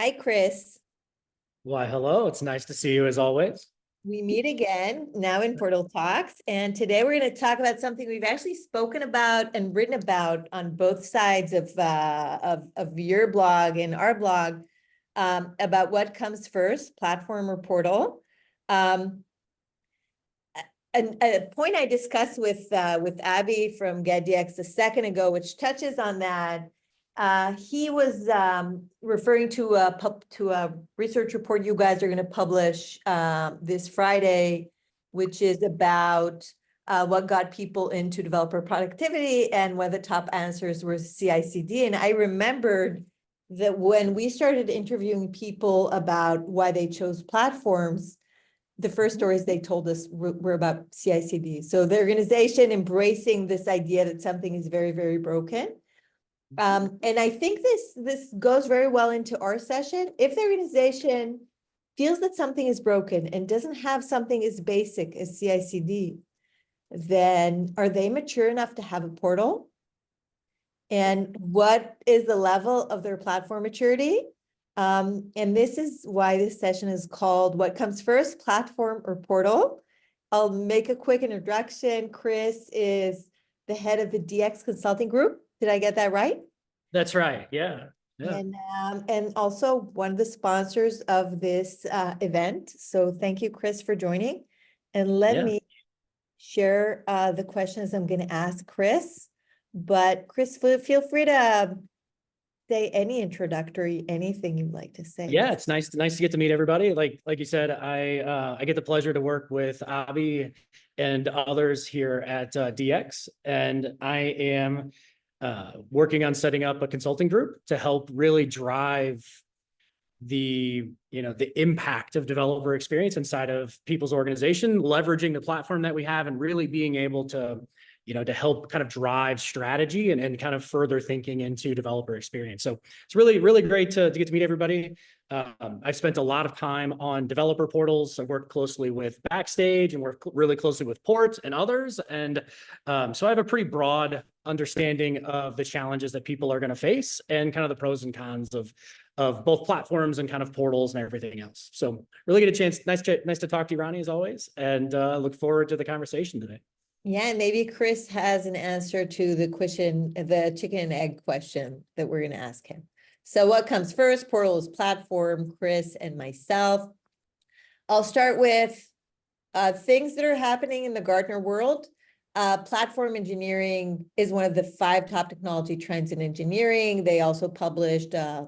Hi, Chris. Why, hello. It's nice to see you as always. We meet again now in Portal Talks. And today we're going to talk about something we've actually spoken about and written about on both sides of your blog and our blog, about what comes first, platform or portal. Um, a point I discussed with Abby from GetDX a second ago, which touches on that. He was referring to a research report you guys are going to publish this Friday, which is about what got people into developer productivity, and one of the top answers was CI/CD. And I remembered that when we started interviewing people about why they chose platforms, the first stories they told us were about CI/CD. So the organization embracing this idea that something is very, very broken. And I think this goes very well into our session. If the organization feels that something is broken and doesn't have something as basic as CI/CD, then are they mature enough to have a portal? And what is the level of their platform maturity? And this is why this session is called What Comes First, Platform or Portal? I'll make a quick introduction. Chris is the head of the DX Consulting Group. Did I get that right? That's right. Yeah. Yeah. And also one of the sponsors of this event. So thank you, Chris, for joining. And let me share the questions I'm going to ask Chris. But Chris, feel free to say any introductory, anything you'd like to say. Yeah, it's nice to get to meet everybody. Like you said, I get the pleasure to work with Abby and others here at DX, and I am working on setting up a consulting group to help really drive the impact of developer experience inside of people's organization, leveraging the platform that we have and really being able to to help kind of drive strategy and kind of further thinking into developer experience. So it's really, really great to get to meet everybody. I've spent a lot of time on developer portals. I've worked closely with Backstage and worked really closely with Port and others. And so I have a pretty broad understanding of the challenges that people are going to face and kind of the pros and cons of both platforms and kind of portals and everything else. So really get a chance. Nice to talk to you, Ronnie, as always. And look forward to the conversation today. Yeah, and maybe Chris has an answer to the question, the chicken and egg question that we're going to ask him. So what comes first? Portal is platform, Chris and myself. I'll start with things that are happening in the Gartner world. Platform engineering is one of the 5 top technology trends in engineering. They also published a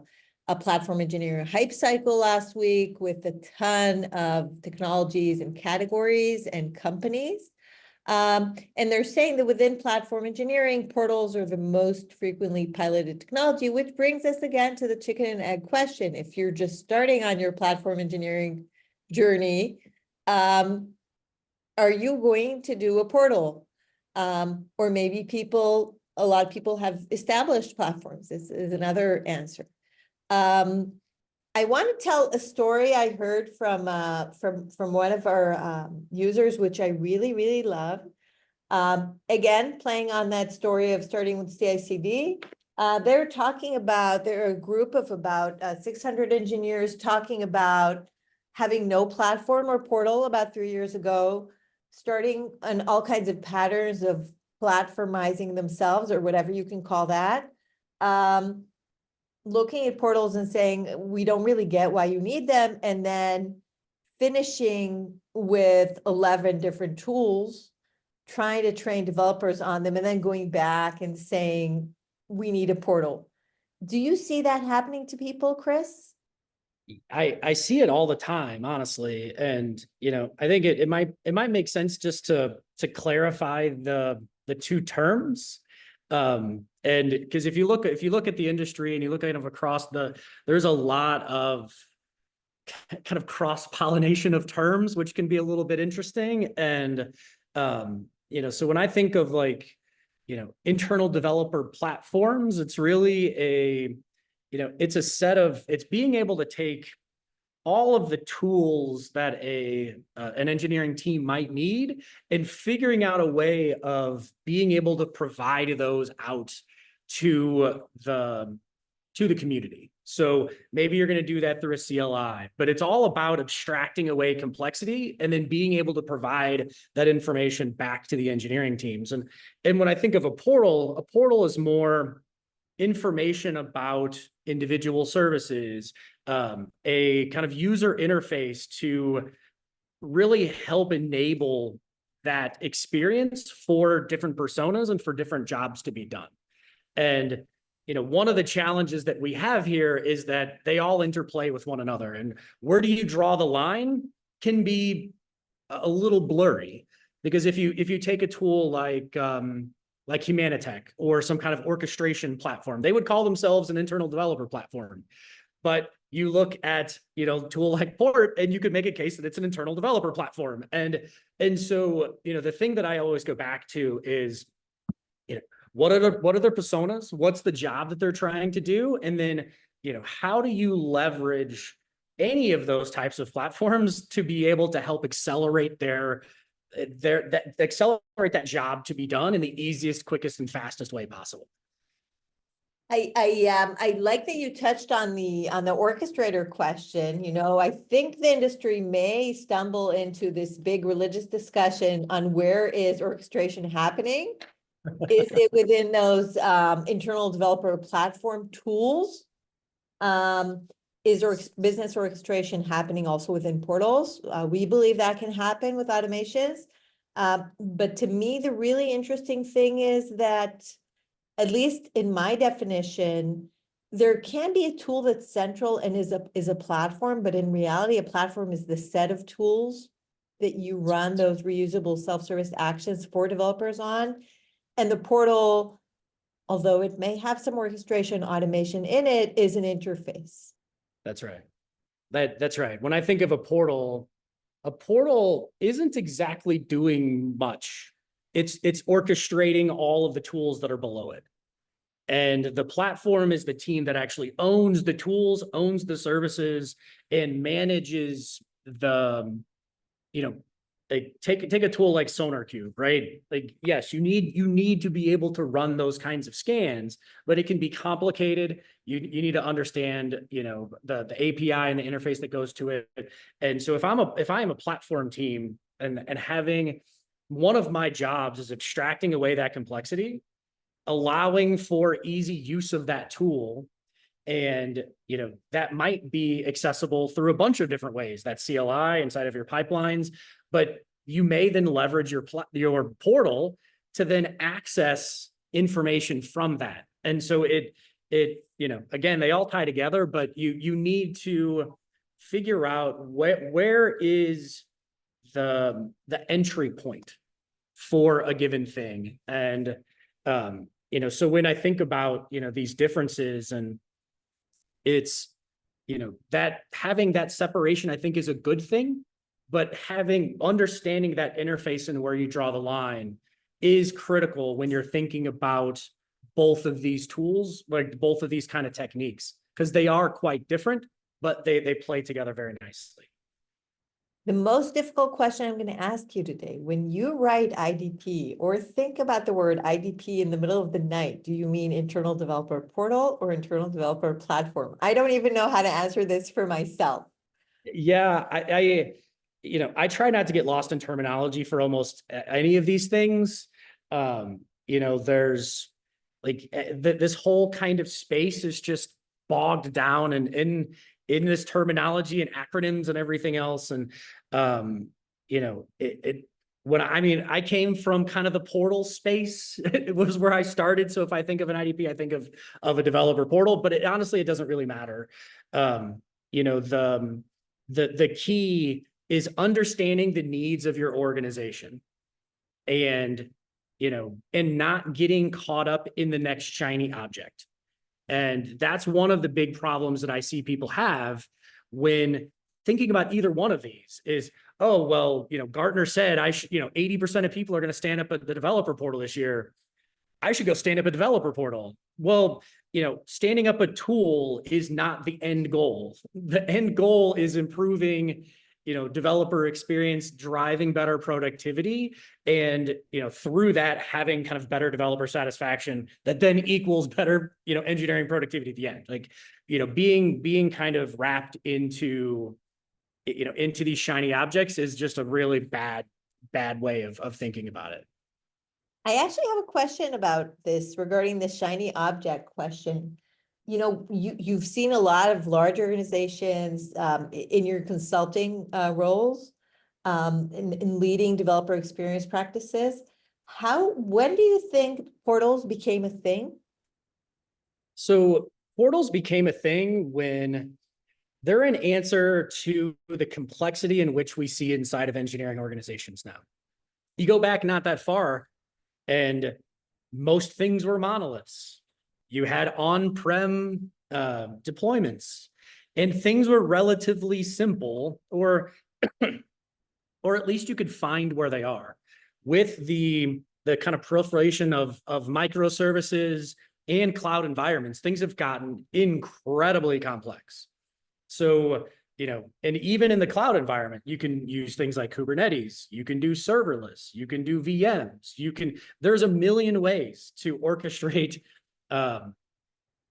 platform engineering hype cycle last week with a ton of technologies and categories and companies. And they're saying that within platform engineering, portals are the most frequently piloted technology, which brings us again to the chicken and egg question. If you're just starting on your platform engineering journey, are you going to do a portal? Or maybe a lot of people have established platforms. This is another answer. I want to tell a story I heard from one of our users, which I really, really love. Again, playing on that story of starting with CI/CD, they're a group of about 600 engineers talking about having no platform or portal about 3 years ago, starting on all kinds of patterns of platformizing themselves or whatever you can call that. Looking at portals and saying, we don't really get why you need them. And then finishing with 11 different tools, trying to train developers on them, and then going back and saying, we need a portal. Do you see that happening to people, Chris? I see it all the time, honestly. And, I think it might make sense just to clarify the 2 terms. And because if you look at the industry and you look at it across there's a lot of kind of cross-pollination of terms, which can be a little bit interesting. And, so when I think of internal developer platforms, it's really it's being able to take all of the tools that an engineering team might need and figuring out a way of being able to provide those out to the community. So maybe you're going to do that through a CLI, but it's all about abstracting away complexity and then being able to provide that information back to the engineering teams. And when I think of a portal is more information about individual services, a kind of user interface to really help enable that experience for different personas and for different jobs to be done. And one of the challenges that we have here is that they all interplay with one another, and where do you draw the line can be a little blurry, because if you take a tool like Humanitech or some kind of orchestration platform, they would call themselves an internal developer platform. But you look at, tool like Port, and you could make a case that it's an internal developer platform. And so, the thing that I always go back to is, what are their personas? What's the job that they're trying to do? And then, how do you leverage any of those types of platforms to be able to help accelerate accelerate that job to be done in the easiest, quickest, and fastest way possible? I like that you touched on the orchestrator question. I think the industry may stumble into this big religious discussion on where is orchestration happening. Is it within those internal developer platform tools? Is business orchestration happening also within portals? We believe that can happen with automations. But to me, the really interesting thing is that, at least in my definition, there can be a tool that's central and is a platform, but in reality, a platform is the set of tools that you run those reusable self-service actions for developers on. And the portal, although it may have some orchestration automation in it, is an interface. That's right. That's right. When I think of a portal isn't exactly doing much. It's orchestrating all of the tools that are below it. And the platform is the team that actually owns the tools, owns the services, and manages the, like take a tool like SonarQube, right? Like, yes, you need to be able to run those kinds of scans, but it can be complicated. You need to understand, the API and the interface that goes to it. And so if I am a platform team and having one of my jobs is abstracting away that complexity, allowing for easy use of that tool. And, that might be accessible through a bunch of different ways. That's CLI inside of your pipelines, but you may then leverage your portal to then access information from that. And so again, they all tie together, but you need to figure out where is the entry point for a given thing. And, so when I think about, these differences, and it's, that having that separation, I think, is a good thing, but understanding that interface and where you draw the line is critical when you're thinking about both of these tools, like both of these kind of techniques, because they are quite different, but they play together very nicely. The most difficult question I'm going to ask you today, when you write IDP or think about the word IDP in the middle of the night, do you mean internal developer portal or internal developer platform? I don't even know how to answer this for myself. Yeah, I try not to get lost in terminology for almost any of these things. There's like this whole kind of space is just bogged down and in this terminology and acronyms and everything else. And, I came from kind of the portal space. It was where I started. So if I think of an IDP, I think of a developer portal, but honestly, it doesn't really matter. The key is understanding the needs of your organization and not getting caught up in the next shiny object. And that's one of the big problems that I see people have when thinking about either one of these is, oh, well, Gartner said 80% of people are going to stand up at the developer portal this year. I should go stand up a developer portal. Well, standing up a tool is not the end goal. The end goal is improving developer experience driving better productivity, and, through that, having kind of better developer satisfaction that then equals better, engineering productivity at the end. Like, being kind of wrapped into these shiny objects is just a really bad way of thinking about it. I actually have a question about this regarding the shiny object question. You've seen a lot of large organizations in your consulting roles, in leading developer experience practices. When do you think portals became a thing? So portals became a thing when they're an answer to the complexity in which we see inside of engineering organizations now. You go back not that far, and most things were monoliths. You had on-prem deployments, and things were relatively simple, or at least you could find where they are. With the kind of proliferation of microservices and cloud environments, things have gotten incredibly complex. So, and even in the cloud environment, you can use things like Kubernetes, you can do serverless, you can do VMs, there's a million ways to orchestrate an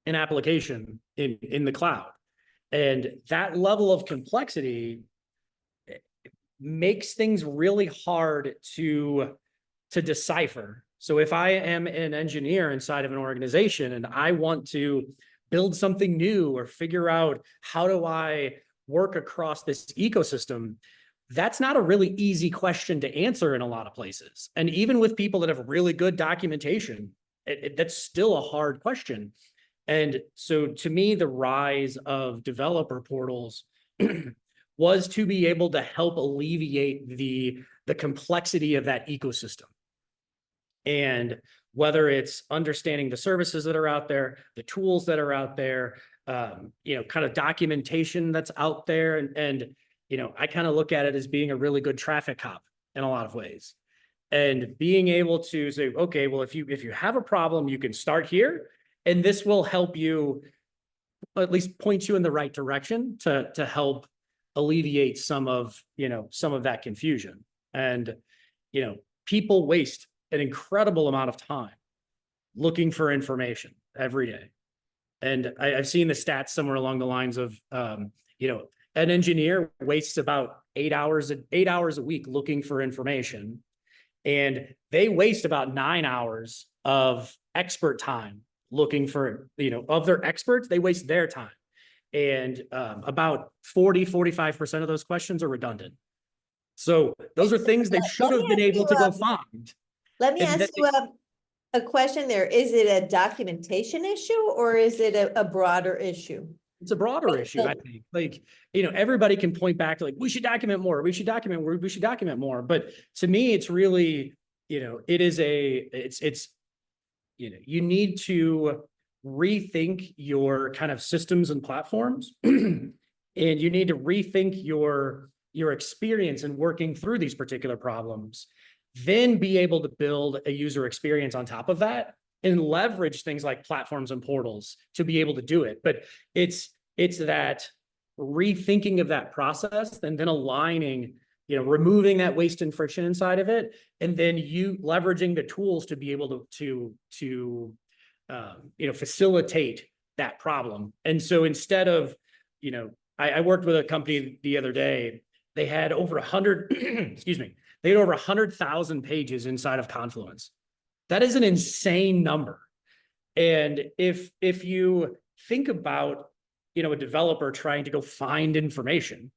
application in the cloud. And that level of complexity makes things really hard to decipher. So if I am an engineer inside of an organization and I want to build something new or figure out how do I work across this ecosystem, that's not a really easy question to answer in a lot of places. And even with people that have really good documentation, that's still a hard question. And so to me, the rise of developer portals was to be able to help alleviate the complexity of that ecosystem. And whether it's understanding the services that are out there, the tools that are out there, kind of documentation that's out there. And I kind of look at it as being a really good traffic cop in a lot of ways. And being able to say, okay, well, if you have a problem, you can start here, and this will help you, at least point you in the right direction to help alleviate some of that confusion. And, people waste an incredible amount of time looking for information every day. And I've seen the stats somewhere along the lines of, an engineer wastes about 8 hours a week looking for information, and they waste about 9 hours of expert time looking for, of their experts, they waste their time. And about 45% of those questions are redundant. So those are things they should have been able to go find. Let me ask you a question there. Is it a documentation issue or is it a broader issue? It's a broader issue, I think. Like, everybody can point back to, like, we should document more, we should document more, we should document more. But to me, it's really, it's you need to rethink your kind of systems and platforms, and you need to rethink your experience in working through these particular problems, then be able to build a user experience on top of that and leverage things like platforms and portals to be able to do it. But it's that rethinking of that process and then aligning, removing that waste and friction inside of it, and then you leveraging the tools to be able to facilitate that problem. And so instead of, I worked with a company the other day. They had over 100, excuse me, they had over 100,000 pages inside of Confluence. That is an insane number. And if you think about, a developer trying to go find information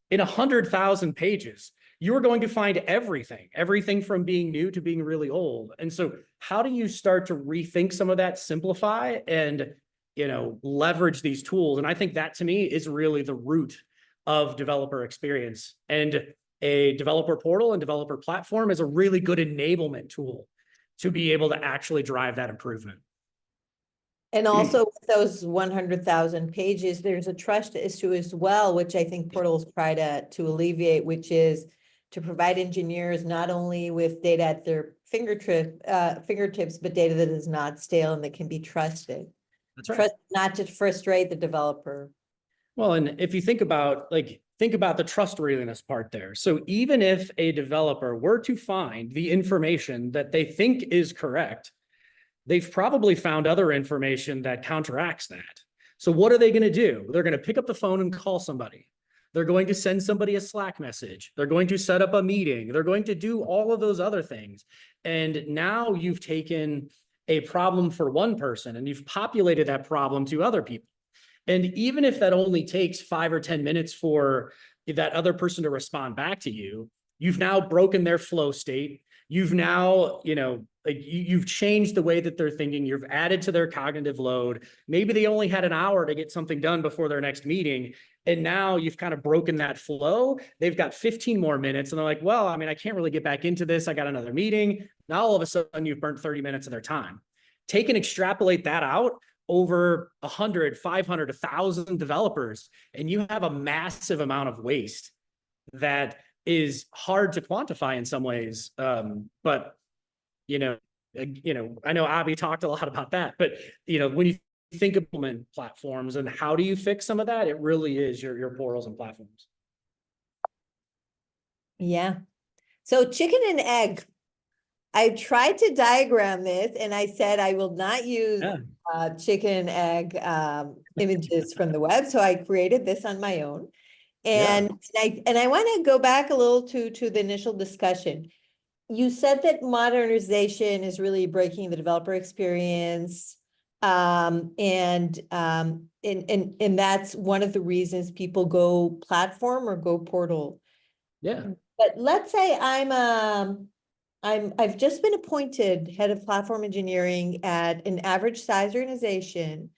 in 100,000 pages, you're going to find everything from being new to being really old. And so how do you start to rethink some of that, simplify, and, leverage these tools? And I think that, to me, is really the root of developer experience. And a developer portal and developer platform is a really good enablement tool to be able to actually drive that improvement. And also with those 100,000 pages, there's a trust issue as well, which I think portals try to alleviate, which is to provide engineers not only with data at their fingertips, but data that is not stale and that can be trusted. That's right. Trust, not to frustrate the developer. Well, and if you think about the trustworthiness part there. So even if a developer were to find the information that they think is correct, they've probably found other information that counteracts that. So what are they going to do? They're going to pick up the phone and call somebody. They're going to send somebody a Slack message. They're going to set up a meeting. They're going to do all of those other things. And now you've taken a problem for one person and you've populated that problem to other people. And even if that only takes 5 or 10 minutes for that other person to respond back to you, you've now broken their flow state. You've now, you've changed the way that they're thinking. You've added to their cognitive load. Maybe they only had an hour to get something done before their next meeting. And now you've kind of broken that flow. They've got 15 more minutes and they're like, well, I mean, I can't really get back into this. I got another meeting. Now, all of a sudden you've burnt 30 minutes of their time. Take and extrapolate that out over 100, 500, 1,000 developers, and you have a massive amount of waste that is hard to quantify in some ways. But I know Abby talked a lot about that, but when you think of implement platforms and how do you fix some of that, it really is your portals and platforms. Yeah. So chicken and egg. I tried to diagram this and I said I will not use chicken and egg images from the web. So I created this on my own. And I want to go back a little to the initial discussion. You said that modernization is really breaking the developer experience. And that's one of the reasons people go platform or go portal. Yeah. But let's say I've just been appointed head of platform engineering at an average size organization.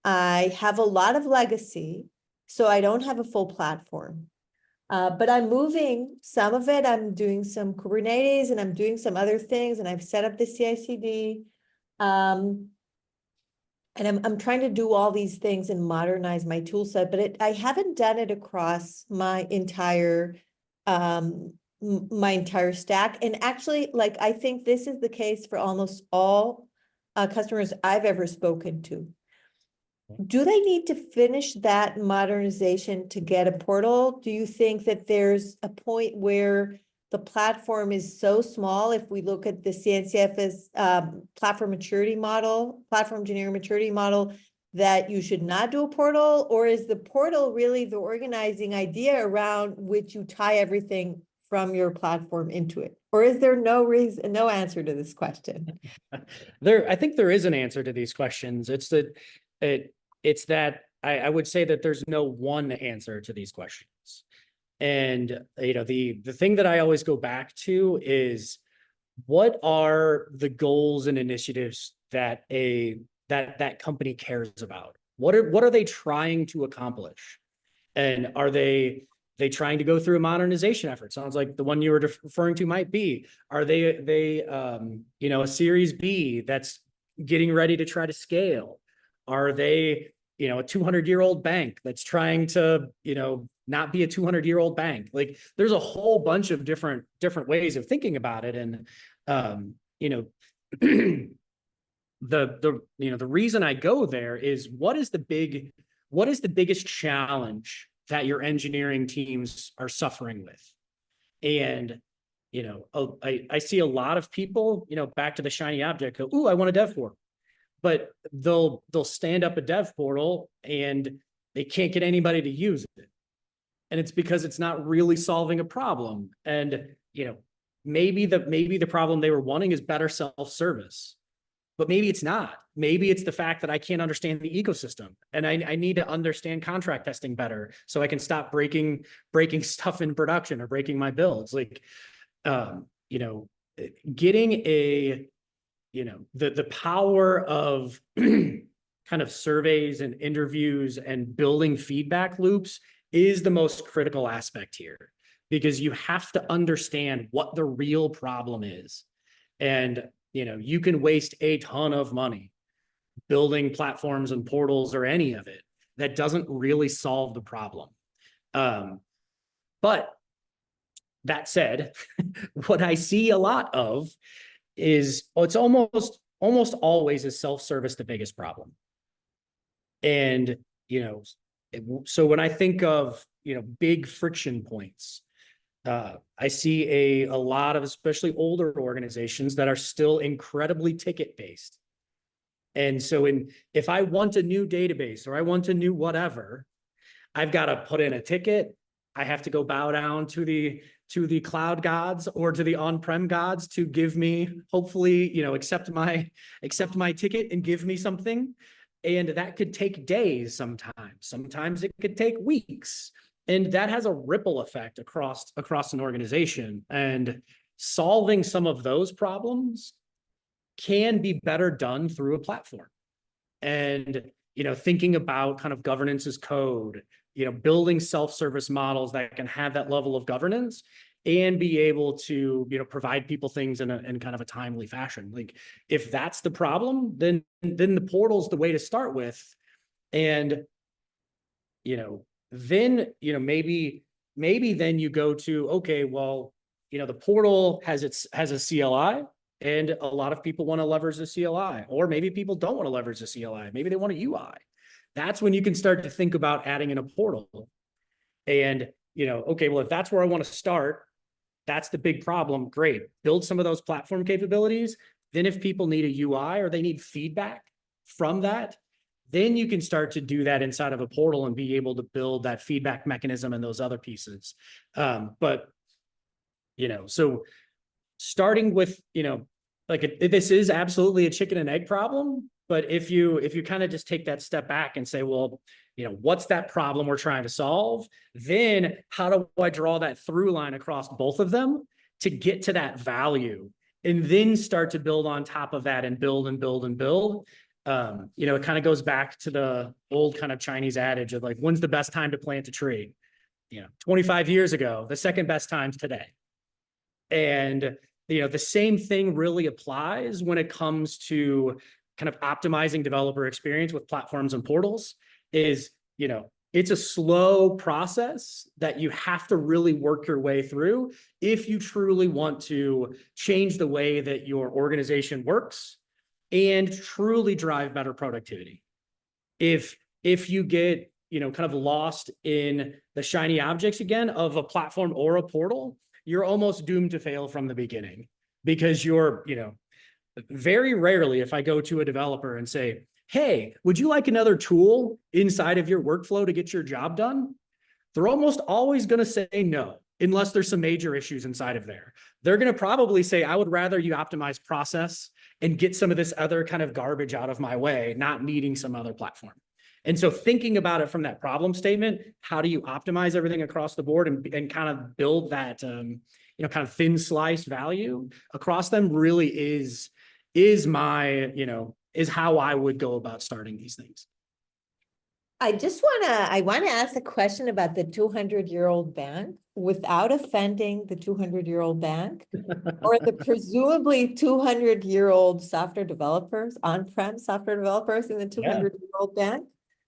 I have a lot of legacy, so I don't have a full platform. But I'm moving some of it. I'm doing some Kubernetes and I'm doing some other things, and I've set up the CI/CD. And I'm trying to do all these things and modernize my tool set, but I haven't done it across my entire stack. And actually, like, I think this is the case for almost all customers I've ever spoken to. Do they need to finish that modernization to get a portal? Do you think that there's a point where the platform is so small, if we look at the CNCF's platform engineering maturity model, that you should not do a portal? Or is the portal really the organizing idea around which you tie everything from your platform into it? Or is there no answer to this question? I think there is an answer to these questions. It's that I would say that there's no one answer to these questions. And the thing that I always go back to is, what are the goals and initiatives that that company cares about? What are they trying to accomplish? And are they trying to go through a modernization effort? Sounds like the one you were referring to might be. Are they a Series B that's getting ready to try to scale? Are they a 200-year-old bank that's trying to not be a 200-year-old bank? Like, there's a whole bunch of different ways of thinking about it. And the reason I go there is, what is the biggest challenge that your engineering teams are suffering with? And I see a lot of people, back to the shiny object, go, "Ooh, I want a dev portal." But they'll stand up a dev portal and they can't get anybody to use it. And it's because it's not really solving a problem. And maybe the problem they were wanting is better self-service, but maybe it's not. Maybe it's the fact that I can't understand the ecosystem, and I need to understand contract testing better so I can stop breaking stuff in production or breaking my builds. Like, getting the power of kind of surveys and interviews and building feedback loops is the most critical aspect here, because you have to understand what the real problem is. And you can waste a ton of money building platforms and portals or any of it that doesn't really solve the problem. But that said, what I see a lot of is, it's almost always is self-service the biggest problem. And So when I think of, big friction points, I see a lot of especially older organizations that are still incredibly ticket based. And so if I want a new database or I want a new whatever, I've got to put in a ticket. I have to go bow down to the cloud gods or to the on-prem gods to give me, hopefully, accept my ticket and give me something. And that could take days sometimes. Sometimes it could take weeks. And that has a ripple effect across an organization. And solving some of those problems can be better done through a platform. And thinking about kind of governance as code, building self-service models that can have that level of governance and be able to provide people things in kind of a timely fashion. Like, if that's the problem, then the portal's the way to start with. And then maybe then you go to, okay, well, the portal has a CLI. And a lot of people want to leverage the CLI, or maybe people don't want to leverage the CLI. Maybe they want a UI. That's when you can start to think about adding in a portal. And, okay, well, if that's where I want to start, that's the big problem. Great. Build some of those platform capabilities. Then if people need a UI or they need feedback from that, then you can start to do that inside of a portal and be able to build that feedback mechanism and those other pieces. So starting with, this is absolutely a chicken and egg problem. But if you kind of just take that step back and say, well, what's that problem we're trying to solve? Then how do I draw that through line across both of them to get to that value? And then start to build on top of that and build and build and build. It kind of goes back to the old kind of Chinese adage of like, when's the best time to plant a tree? 25 years ago, the second best time's today. And the same thing really applies when it comes to kind of optimizing developer experience with platforms and portals. Is, it's a slow process that you have to really work your way through if you truly want to change the way that your organization works and truly drive better productivity. If you get, kind of lost in the shiny objects again of a platform or a portal, you're almost doomed to fail from the beginning, because you're, very rarely, if I go to a developer and say, hey, would you like another tool inside of your workflow to get your job done? They're almost always going to say no, unless there's some major issues inside of there. They're going to probably say, I would rather you optimize process and get some of this other kind of garbage out of my way, not needing some other platform. And so thinking about it from that problem statement, how do you optimize everything across the board and kind of build that, kind of thin slice value across them really is how I would go about starting these things. I want to ask a question about the 200-year-old bank without offending the 200-year-old bank or the presumably 200-year-old software developers, on-prem software developers in the 200-year-old bank.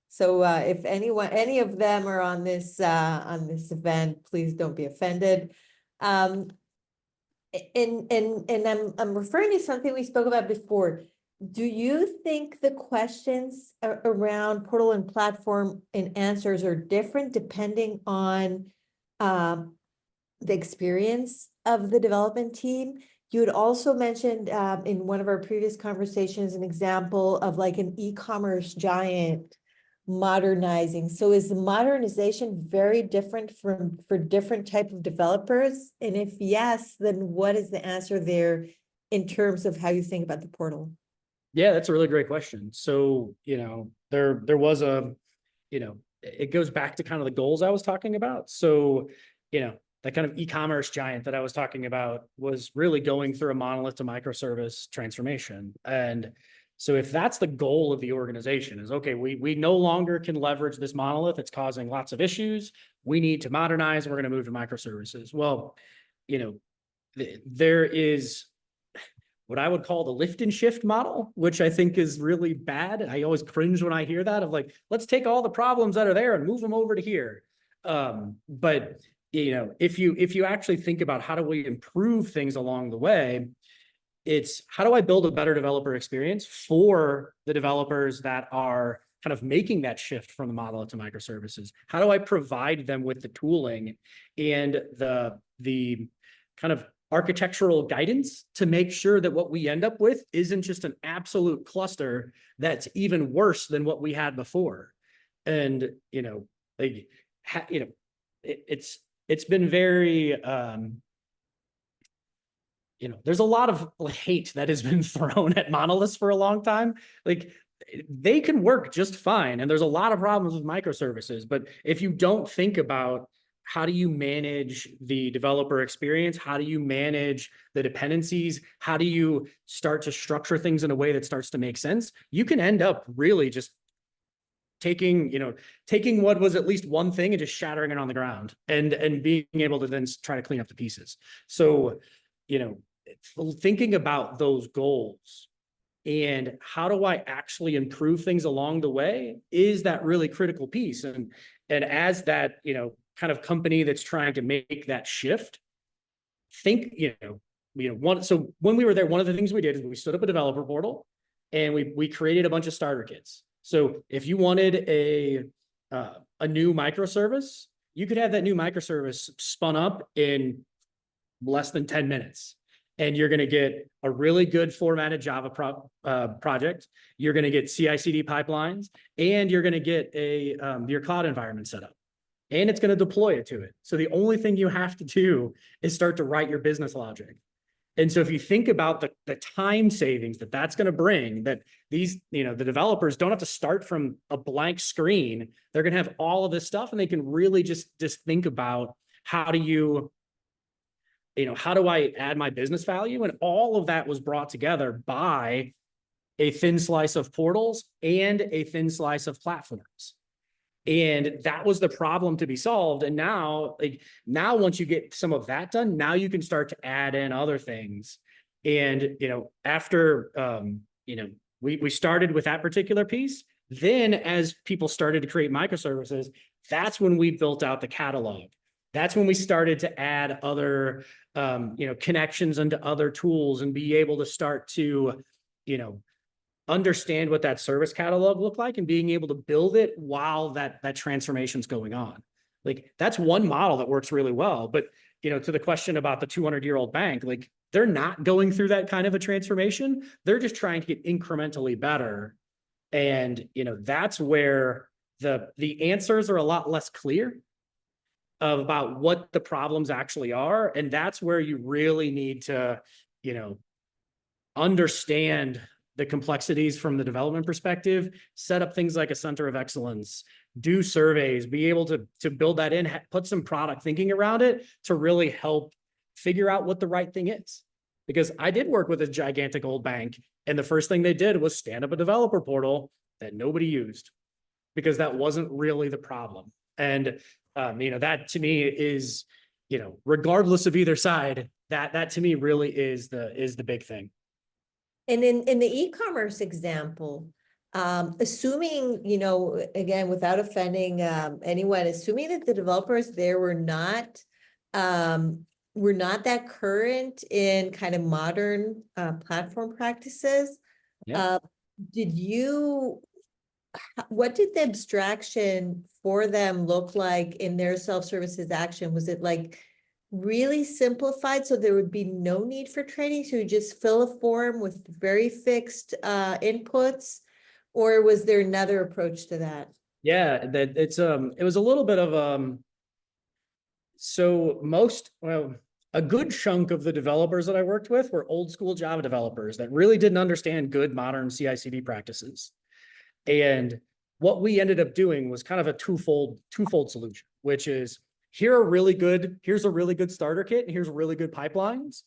So if any of them are on this event, please don't be offended. And I'm referring to something we spoke about before. Do you think the questions around portal and platform and answers are different depending on the experience of the development team? You had also mentioned in one of our previous conversations an example of like an e-commerce giant modernizing. So is the modernization very different for different type of developers? And if yes, then what is the answer there in terms of how you think about the portal? Yeah, that's a really great question. So, there was it goes back to kind of the goals I was talking about. So, that kind of e-commerce giant that I was talking about was really going through a monolith to microservice transformation. And so if that's the goal of the organization is, okay, we no longer can leverage this monolith. It's causing lots of issues. We need to modernize. We're going to move to microservices. Well, there is what I would call the lift and shift model, which I think is really bad. I always cringe when I hear that of like, let's take all the problems that are there and move them over to here. But if you actually think about how do we improve things along the way, it's how do I build a better developer experience for the developers that are kind of making that shift from the monolith to microservices? How do I provide them with the tooling and the kind of architectural guidance to make sure that what we end up with isn't just an absolute cluster that's even worse than what we had before? And, like, it's been very, there's a lot of hate that has been thrown at monoliths for a long time. Like, they can work just fine, and there's a lot of problems with microservices, but if you don't think about how do you manage the developer experience, how do you manage the dependencies, how do you start to structure things in a way that starts to make sense, you can end up really just taking what was at least one thing and just shattering it on the ground, and being able to then try to clean up the pieces. So, thinking about those goals and how do I actually improve things along the way is that really critical piece. And as that, kind of company that's trying to make that shift, think, so when we were there, one of the things we did is we stood up a developer portal and we created a bunch of starter kits. So if you wanted a new microservice, you could have that new microservice spun up in less than 10 minutes. And you're going to get a really good formatted Java project. You're going to get CI/CD pipelines, and you're going to get your cloud environment set up. And it's going to deploy it to it. So the only thing you have to do is start to write your business logic. And so if you think about the time savings that's going to bring, that these, the developers don't have to start from a blank screen. They're going to have all of this stuff, and they can really just think about how do I add my business value? And all of that was brought together by a thin slice of portals and a thin slice of platforms. And that was the problem to be solved. And now, once you get some of that done, now you can start to add in other things. And, after, we started with that particular piece. Then as people started to create microservices, that's when we built out the catalog. That's when we started to add other, connections into other tools and be able to start to, understand what that service catalog looked like and being able to build it while that transformation's going on. Like, that's one model that works really well. But, to the question about the 200-year-old bank, like, they're not going through that kind of a transformation. They're just trying to get incrementally better. And, that's where the answers are a lot less clear about what the problems actually are. And that's where you really need to, understand the complexities from the development perspective, set up things like a center of excellence, do surveys, be able to build that in, put some product thinking around it to really help figure out what the right thing is. Because I did work with a gigantic old bank, and the first thing they did was stand up a developer portal that nobody used, because that wasn't really the problem. And that to me is, regardless of either side, that to me really is the big thing. And in the e-commerce example, assuming, again, without offending anyone, assuming that the developers there were not that current in kind of modern platform practices, Yeah. what did the abstraction for them look like in their self-services action? Was it like really simplified so there would be no need for training, so you just fill a form with very fixed inputs, or was there another approach to that? Yeah, it was a little bit of a good chunk of the developers that I worked with were old school Java developers that really didn't understand good modern CI/CD practices. And what we ended up doing was kind of a twofold solution, which is here's a really good starter kit, and here's really good pipelines.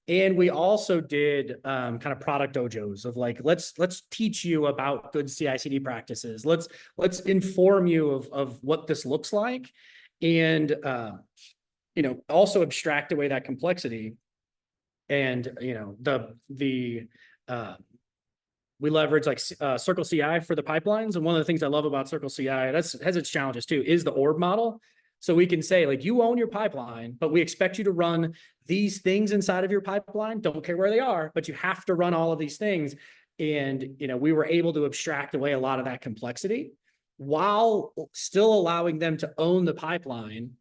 And we also did kind of product dojos of like, let's teach you about good CI/CD practices. Let's inform you of what this looks like, and also abstract away that complexity. And we leverage like Circle CI for the pipelines. And one of the things I love about Circle CI, has its challenges too, is the org model. So we can say, like, you own your pipeline, but we expect you to run these things inside of your pipeline. Don't care where they are, but you have to run all of these things. And, we were able to abstract away a lot of that complexity while still allowing them to own the pipeline,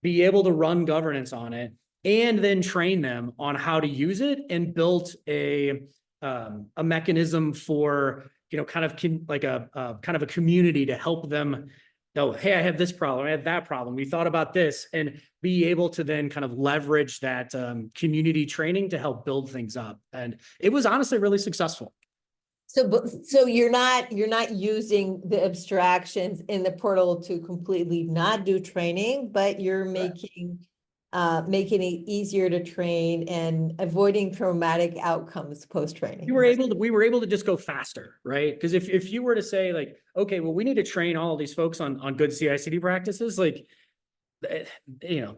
be able to run governance on it, and then train them on how to use it, and built a mechanism for, kind of kind of a community to help them know, hey, I have this problem, I have that problem, we thought about this, and be able to then kind of leverage that community training to help build things up. And it was honestly really successful. So you're not using the abstractions in the portal to completely not do training, but you're making it easier to train and avoiding traumatic outcomes post-training. We were able to just go faster, right? Because if you were to say like, okay, well, we need to train all of these folks on good CI/CD practices, like,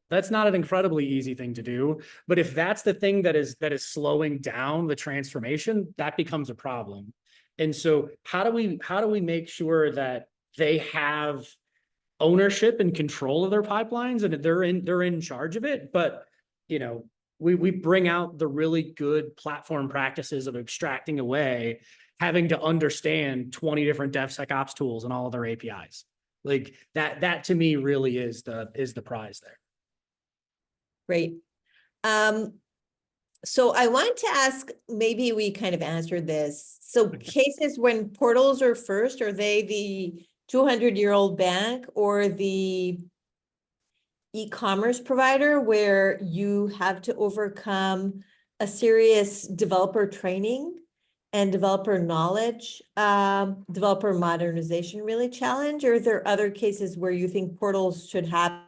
that's not an incredibly easy thing to do. But if that's the thing that is slowing down the transformation, that becomes a problem. And so how do we make sure that they have ownership and control of their pipelines, and they're in charge of it? But, we bring out the really good platform practices of abstracting away, having to understand 20 different DevSecOps tools and all of their APIs. Like that to me really is the prize there. Great. So I want to ask, maybe we kind of answered this. So cases when portals are first, are they the 200-year-old bank or the e-commerce provider where you have to overcome a serious developer training and developer knowledge, developer modernization really challenge? Or are there other cases where you think portals should happen?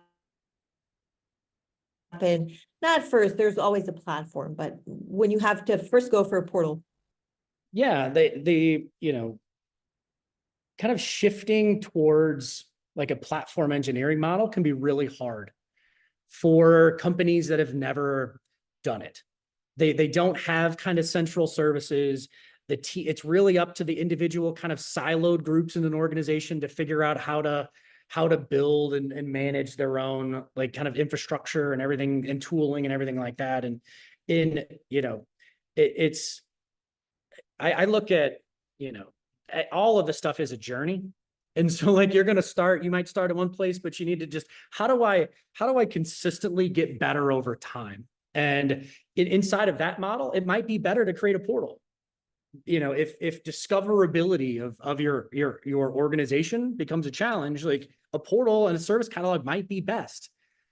Not first, there's always a platform, but when you have to first go for a portal. Yeah, they kind of shifting towards like a platform engineering model can be really hard for companies that have never done it. They don't have kind of central services. It's really up to the individual kind of siloed groups in an organization to figure out how to build and manage their own like kind of infrastructure and everything, and tooling and everything like that. And I look at, all of the stuff is a journey. And so like you might start at one place, but you need to just, how do I consistently get better over time? And inside of that model, it might be better to create a portal. If discoverability of your organization becomes a challenge, like a portal and a service catalog might be best.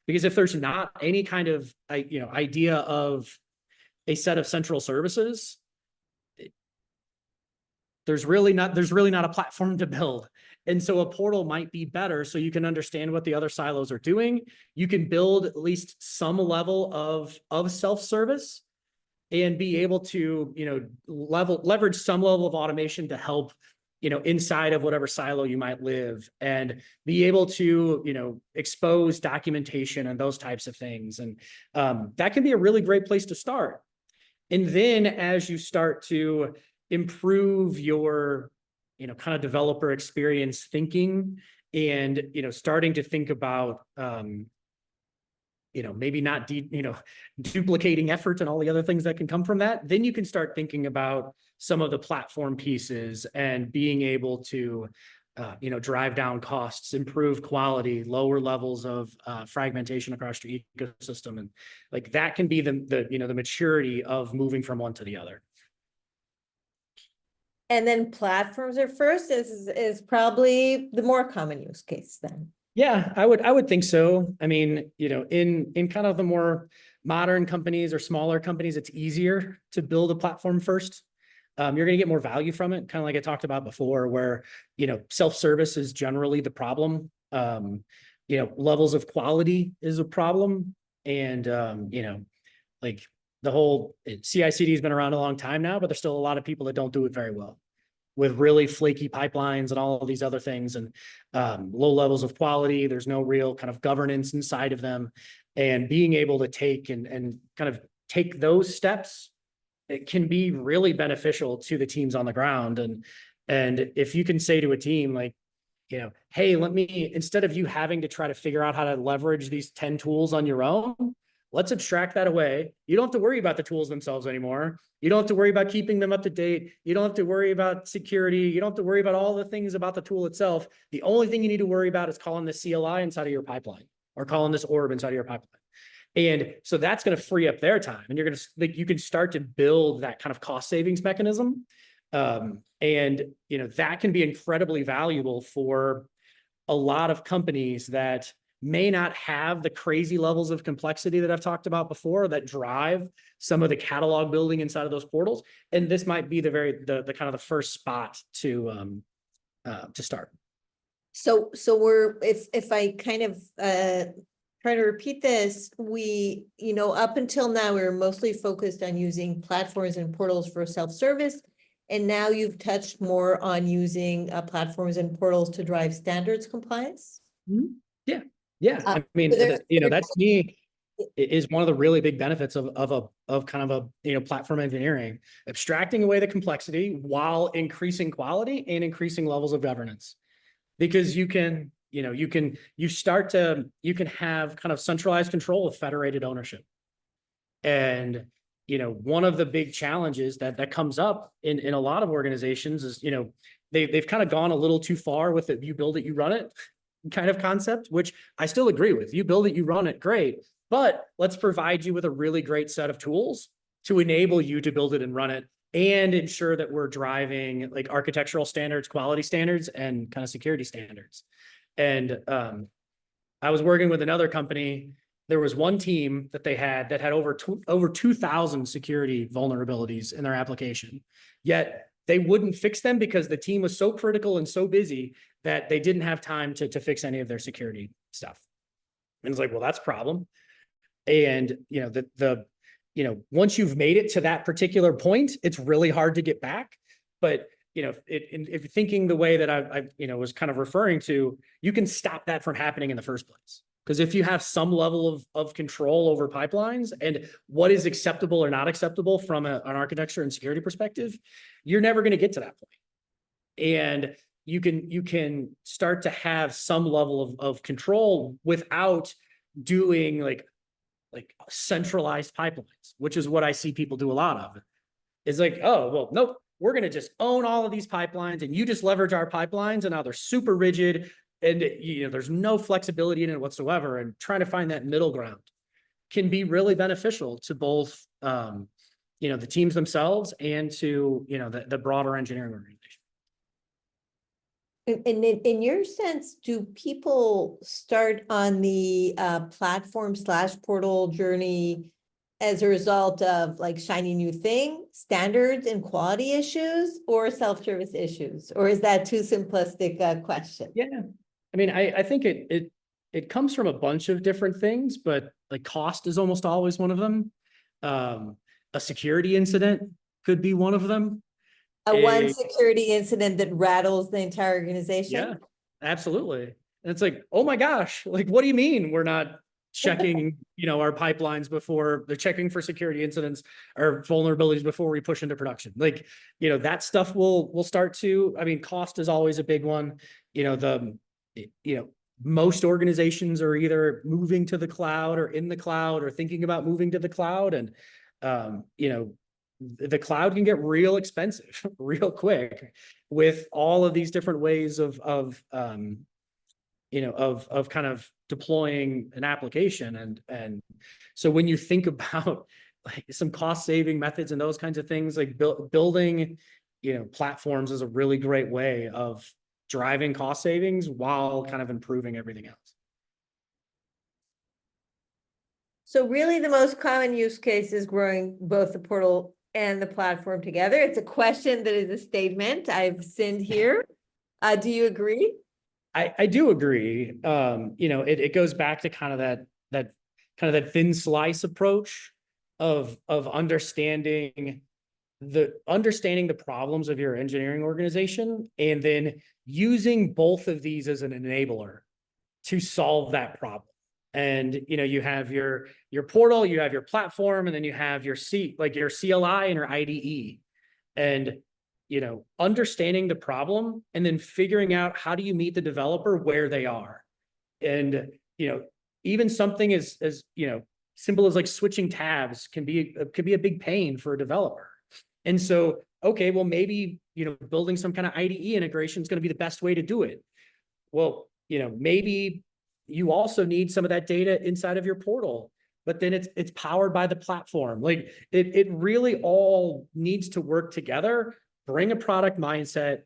Because if there's not any kind of idea of a set of central services, there's really not a platform to build. And so a portal might be better, so you can understand what the other silos are doing. You can build at least some level of self-service and be able to, leverage some level of automation to help, inside of whatever silo you might live, and be able to, expose documentation and those types of things. And that can be a really great place to start. And then as you start to improve your, kind of developer experience thinking, and, starting to think about, maybe not, duplicating effort and all the other things that can come from that, then you can start thinking about some of the platform pieces and being able to, drive down costs, improve quality, lower levels of fragmentation across your ecosystem. And like that can be the maturity of moving from one to the other. And then platforms are first is probably the more common use case then. Yeah, I would think so. I mean, in kind of the more modern companies or smaller companies, it's easier to build a platform first. You're going to get more value from it, kind of like I talked about before, where, self-service is generally the problem. Levels of quality is a problem. And, like the whole CI/CD has been around a long time now, but there's still a lot of people that don't do it very well, with really flaky pipelines and all of these other things, and low levels of quality. There's no real kind of governance inside of them. And being able to take and kind of take those steps, it can be really beneficial to the teams on the ground. And if you can say to a team like, hey, instead of you having to try to figure out how to leverage these 10 tools on your own, let's abstract that away. You don't have to worry about the tools themselves anymore. You don't have to worry about keeping them up to date. You don't have to worry about security. You don't have to worry about all the things about the tool itself. The only thing you need to worry about is calling the CLI inside of your pipeline or calling this orb inside of your pipeline. And so that's going to free up their time, and you're going to, like, you can start to build that kind of cost savings mechanism. And, you know, that can be incredibly valuable for a lot of companies that may not have the crazy levels of complexity that I've talked about before that drive some of the catalog building inside of those portals. And this might be the kind of the first spot to start. So if I kind of try to repeat this, we, up until now, we were mostly focused on using platforms and portals for self-service. And now you've touched more on using platforms and portals to drive standards compliance. Yeah. Yeah. I mean, that to me is one of the really big benefits of kind of a, platform engineering, abstracting away the complexity while increasing quality and increasing levels of governance. Because you can have kind of centralized control of federated ownership. And, one of the big challenges that comes up in a lot of organizations is, they've kind of gone a little too far with it. You build it, you run it kind of concept, which I still agree with. You build it, you run it, great. But let's provide you with a really great set of tools to enable you to build it and run it, and ensure that we're driving like architectural standards, quality standards, and kind of security standards. And I was working with another company. There was one team that they had that had over 2,000 security vulnerabilities in their application. Yet they wouldn't fix them because the team was so critical and so busy that they didn't have time to fix any of their security stuff. And it's like, well, that's a problem. And, once you've made it to that particular point, it's really hard to get back. But, if you're thinking the way that I was kind of referring to, you can stop that from happening in the first place. Because if you have some level of control over pipelines and what is acceptable or not acceptable from an architecture and security perspective, you're never going to get to that point. And you can start to have some level of control without doing like centralized pipelines, which is what I see people do a lot of. It's like, oh, well, nope, we're going to just own all of these pipelines and you just leverage our pipelines, and now they're super rigid and there's no flexibility in it whatsoever. And trying to find that middle ground can be really beneficial to both, the teams themselves and to, the broader engineering organization. And in your sense, do people start on the platform/portal journey as a result of like shiny new thing, standards and quality issues, or self-service issues? Or is that too simplistic a question? Yeah. I mean, I think it comes from a bunch of different things, but like cost is almost always one of them. A security incident could be one of them. One security incident that rattles the entire organization? Yeah, absolutely. And it's like, oh my gosh, like, what do you mean we're not checking, our pipelines before they're checking for security incidents or vulnerabilities before we push into production? Like, that stuff will start to, I mean, cost is always a big one. Most organizations are either moving to the cloud or in the cloud or thinking about moving to the cloud. And, the cloud can get real expensive real quick with all of these different ways of kind of deploying an application. And so when you think about like some cost saving methods and those kinds of things, like building, platforms is a really great way of driving cost savings while kind of improving everything else. So really the most common use case is growing both the portal and the platform together. It's a question that is a statement I've seen here. Do you agree? I do agree. It goes back to kind of that thin slice approach of understanding the problems of your engineering organization, and then using both of these as an enabler to solve that problem. And, you have your portal, you have your platform, and then you have your your CLI and your IDE. And, understanding the problem and then figuring out how do you meet the developer where they are. And, even something as simple as like switching tabs can be a big pain for a developer. And so, okay, well, maybe, building some kind of IDE integration is going to be the best way to do it. Well, maybe you also need some of that data inside of your portal, but then it's powered by the platform. Like it really all needs to work together. Bring a product mindset,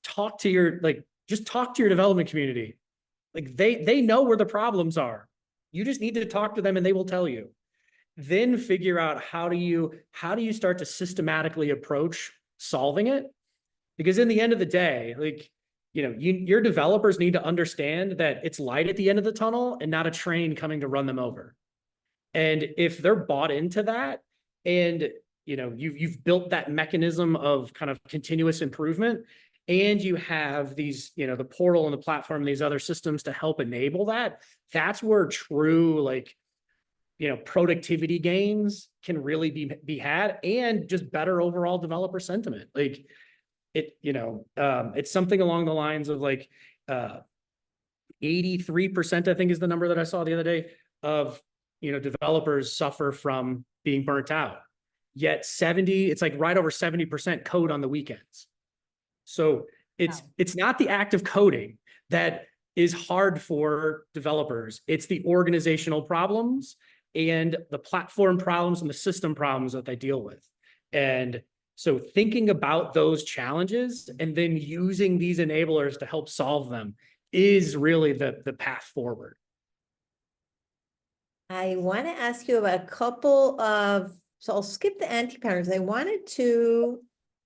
just talk to your development community. Like they know where the problems are. You just need to talk to them and they will tell you. Then figure out how do you start to systematically approach solving it? Because in the end of the day, like, your developers need to understand that it's light at the end of the tunnel and not a train coming to run them over. And if they're bought into that, and you've built that mechanism of kind of continuous improvement, and you have these, the portal and the platform, these other systems to help enable that, that's where true, like, productivity gains can really be had, and just better overall developer sentiment. Like it's something along the lines of like 83%, I think is the number that I saw the other day, of developers suffer from being burnt out. Yet it's like right over 70% code on the weekends. So it's not the act of coding that is hard for developers. It's the organizational problems and the platform problems and the system problems that they deal with. And so thinking about those challenges and then using these enablers to help solve them is really the path forward. I want to ask you about a couple of, so I'll skip the anti-patterns. I wanted to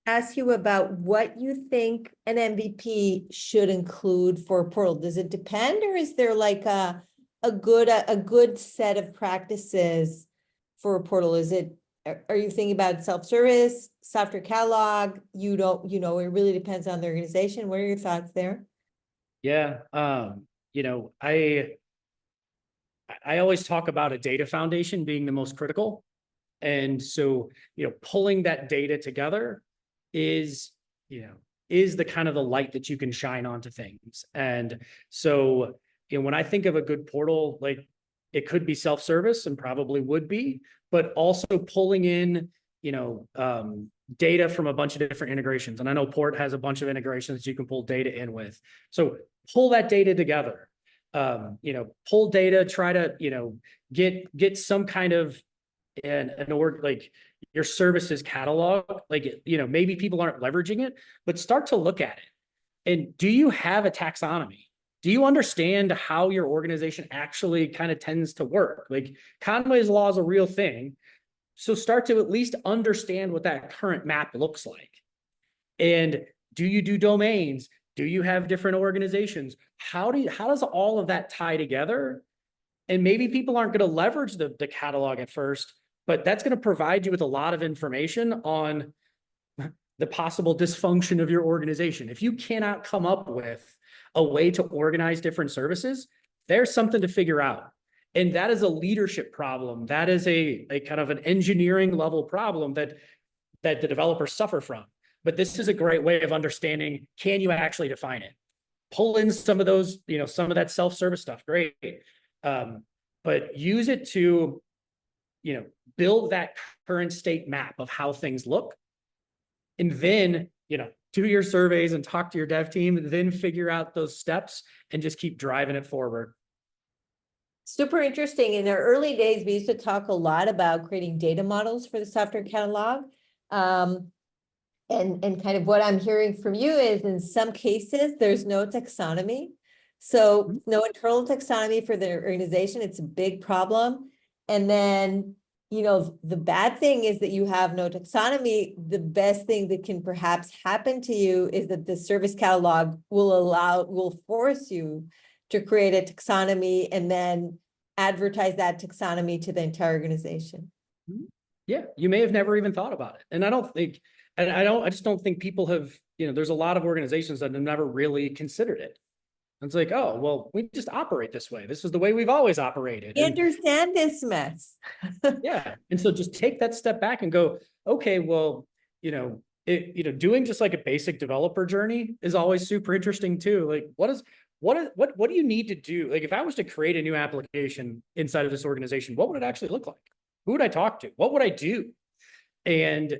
ask you about what you think an MVP should include for a portal. Does it depend, or is there like a good set of practices for a portal? Are you thinking about self-service, software catalog? It really depends on the organization. What are your thoughts there? Yeah. I always talk about a data foundation being the most critical. And so, pulling that data together is the kind of the light that you can shine onto things. And so, when I think of a good portal, like it could be self-service and probably would be, but also pulling in, data from a bunch of different integrations. And I know Port has a bunch of integrations that you can pull data in with. So pull that data together, pull data, try to, get some kind of like your services catalog, like, maybe people aren't leveraging it, but start to look at it. And do you have a taxonomy? Do you understand how your organization actually kind of tends to work? Like Conway's law is a real thing. So start to at least understand what that current map looks like. And do you do domains? Do you have different organizations? How does all of that tie together? And maybe people aren't going to leverage the catalog at first, but that's going to provide you with a lot of information on the possible dysfunction of your organization. If you cannot come up with a way to organize different services, there's something to figure out. And that is a leadership problem. That is a kind of an engineering level problem that the developers suffer from. But this is a great way of understanding, can you actually define it? Pull in some of those, some of that self-service stuff, great. But use it to, build that current state map of how things look. And then, do your surveys and talk to your dev team, then figure out those steps and just keep driving it forward. Super interesting. In our early days, we used to talk a lot about creating data models for the software catalog. And kind of what I'm hearing from you is in some cases, there's no taxonomy. So no internal taxonomy for the organization. It's a big problem. And then, the bad thing is that you have no taxonomy. The best thing that can perhaps happen to you is that the service catalog will force you to create a taxonomy and then advertise that taxonomy to the entire organization. Yeah, you may have never even thought about it. And I just don't think people have, there's a lot of organizations that have never really considered it. It's like, oh, well, we just operate this way. This is the way we've always operated. I understand this mess. Yeah. And so just take that step back and go, okay, well, doing just like a basic developer journey is always super interesting too. Like, what do you need to do? Like, if I was to create a new application inside of this organization, what would it actually look like? Who would I talk to? What would I do? And,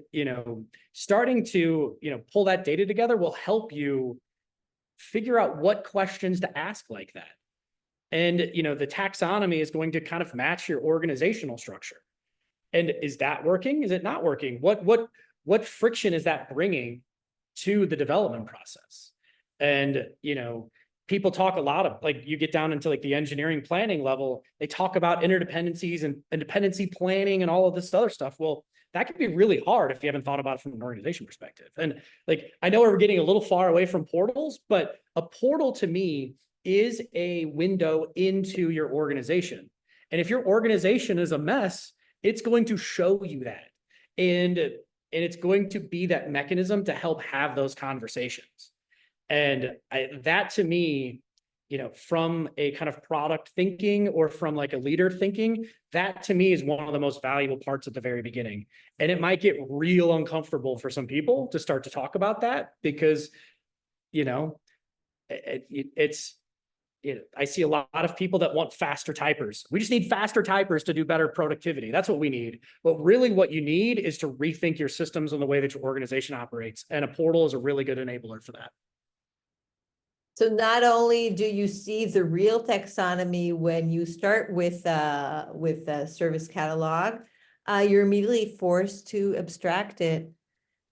starting to, pull that data together will help you figure out what questions to ask like that. And, the taxonomy is going to kind of match your organizational structure. And is that working? Is it not working? What friction is that bringing to the development process? And, people talk a lot of, like, you get down into like the engineering planning level, they talk about interdependencies and dependency planning and all of this other stuff. Well, that can be really hard if you haven't thought about it from an organization perspective. And like, I know we're getting a little far away from portals, but a portal to me is a window into your organization. And if your organization is a mess, it's going to show you that. And it's going to be that mechanism to help have those conversations. And that to me, from a kind of product thinking or from like a leader thinking, that to me is one of the most valuable parts at the very beginning. And it might get real uncomfortable for some people to start to talk about that because, I see a lot of people that want faster typers. We just need faster typers to do better productivity. That's what we need. But really what you need is to rethink your systems and the way that your organization operates. And a portal is a really good enabler for that. So not only do you see the real taxonomy when you start with a service catalog, you're immediately forced to abstract it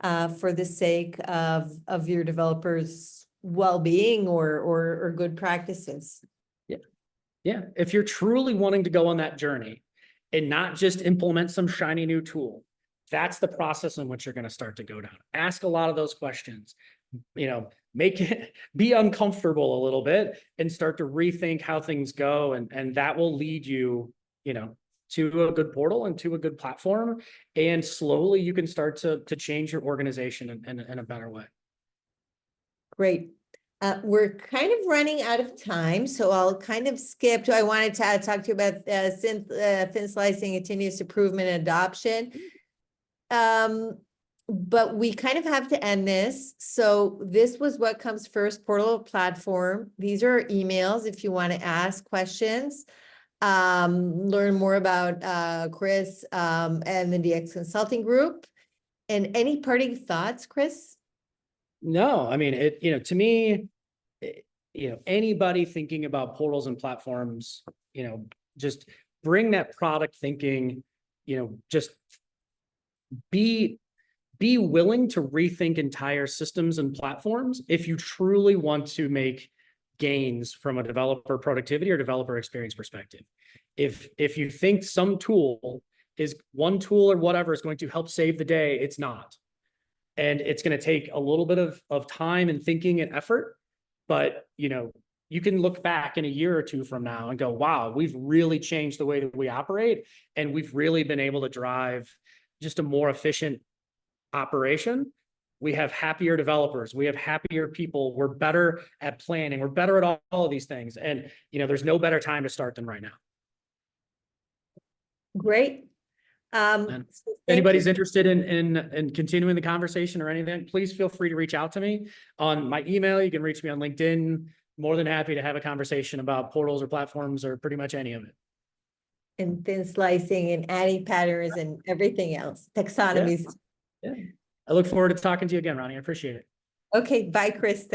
for the sake of your developers' well-being or good practices. Yeah. If you're truly wanting to go on that journey and not just implement some shiny new tool, that's the process in which you're going to start to go down. Ask a lot of those questions, make it be uncomfortable a little bit and start to rethink how things go. And that will lead you, to a good portal and to a good platform. And slowly you can start to change your organization in a better way. Great. We're kind of running out of time, so I'll kind of skip to, I wanted to talk to you about thin slicing, continuous improvement, and adoption. But we kind of have to end this. So this was what comes first, portal platform. These are our emails if you want to ask questions, learn more about Chris and the DX Consulting Group. And any parting thoughts, Chris? No, I mean, to me, anybody thinking about portals and platforms, just bring that product thinking, just be willing to rethink entire systems and platforms if you truly want to make gains from a developer productivity or developer experience perspective. If you think some tool is one tool or whatever is going to help save the day, it's not. And it's going to take a little bit of time and thinking and effort, but you can look back in a year or two from now and go, wow, we've really changed the way that we operate. And we've really been able to drive just a more efficient operation. We have happier developers. We have happier people. We're better at planning. We're better at all of these things. And, there's no better time to start than right now. Great. If anybody's interested in continuing the conversation or anything, please feel free to reach out to me on my email. You can reach me on LinkedIn. More than happy to have a conversation about portals or platforms or pretty much any of it. And thin slicing and adding patterns and everything else, taxonomies. Yeah. I look forward to talking to you again, Ronnie. I appreciate it. Okay, bye, Chris. Thanks.